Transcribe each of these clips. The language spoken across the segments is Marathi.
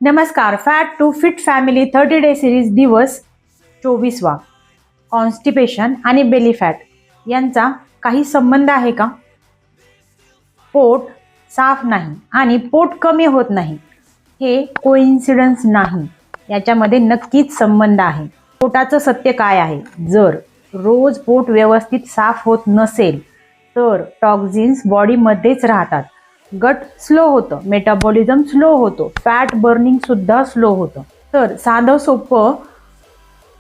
नमस्कार. Fat to fit family 30 day series दिवस 24वा. कॉन्स्टिपेशन आणि बेली फॅट यांचा काही संबंध आहे का? पोट साफ नाही आणि पोट कमी होत नाही हे कोइन्सिडन्स नाही. याच्यामध्ये नक्कीच संबंध आहे. पोटाचं सत्य काय आहे? जर रोज पोट व्यवस्थित साफ होत नसेल तर टॉक्झिन्स बॉडीमध्येच राहतात. गट स्लो होतं, मेटाबॉलिझम स्लो होतो, फॅट बर्निंग सुद्धा स्लो होतं. तर साधं सोपं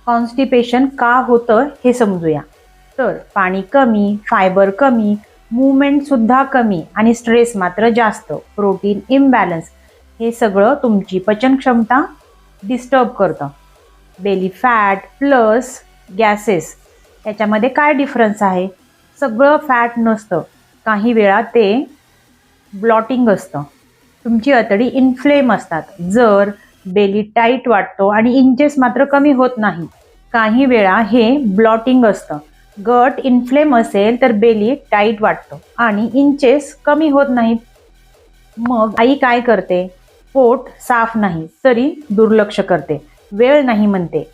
कॉन्स्टिपेशन का होतं हे समजूया. तर पाणी कमी, फायबर कमी, मूवमेंट सुद्धा कमी आणि स्ट्रेस मात्र जास्त, प्रोटीन इम्बॅलन्स हे सगळं तुमची पचन क्षमता डिस्टर्ब करतं. बेली फॅट प्लस गॅसेस याच्यामध्ये काय डिफरन्स आहे? सगळं फॅट नसतं, काही वेळा ते ब्लॉटिंग असतं. तुमची आतडी इन्फ्लेम असतात. जर बेली टाईट वाटतो आणि इंचेस मात्र कमी होत नाही, काही वेळा हे ब्लॉटिंग असतं. गट इन्फ्लेम असेल तर बेली टाईट वाटतो आणि इंचेस कमी होत नाहीत. मग आई काय करते? पोट साफ नाही तरी दुर्लक्ष करते, वेळ नाही म्हणते.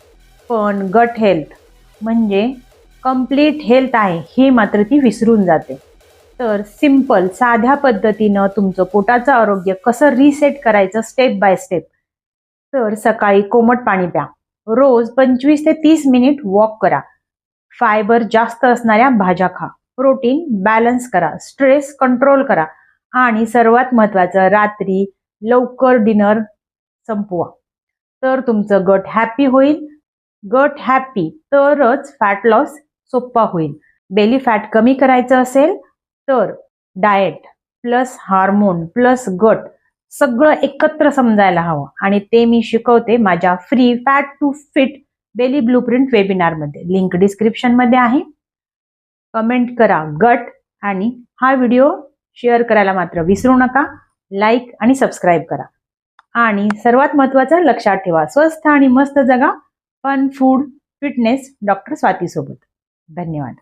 पण गट हेल्थ म्हणजे कंप्लीट हेल्थ आहे हे मात्र ती विसरून जाते. तर सिंपल साध्या पद्धतीनं तुमचं पोटाचं आरोग्य कसं रिसेट करायचं स्टेप बाय स्टेप. तर सकाळी कोमट पाणी प्या, रोज 25 ते 30 मिनिट वॉक करा, फायबर जास्त असणाऱ्या भाज्या खा, प्रोटीन बॅलन्स करा, स्ट्रेस कंट्रोल करा आणि सर्वात महत्त्वाचं रात्री लवकर डिनर संपवा. तर तुमचं गट हॅपी होईल. गट हॅपी तरच फॅट लॉस सोपा होईल. बेली फॅट कमी करायचं असेल तर डाएट प्लस हार्मोन प्लस गट सगळं एकत्र समजायला हवं आणि ते मी शिकवते माझ्या free fat to fit belly blueprint वेबिनारमध्ये. लिंक डिस्क्रिप्शनमध्ये आहे. कमेंट करा गट आणि हा व्हिडिओ शेअर करायला मात्र विसरू नका. लाईक आणि सबस्क्राईब करा आणि सर्वात महत्त्वाचं लक्षात ठेवा, स्वस्थ आणि मस्त जगा. Fun food fitness doctor Swati सोबत. धन्यवाद.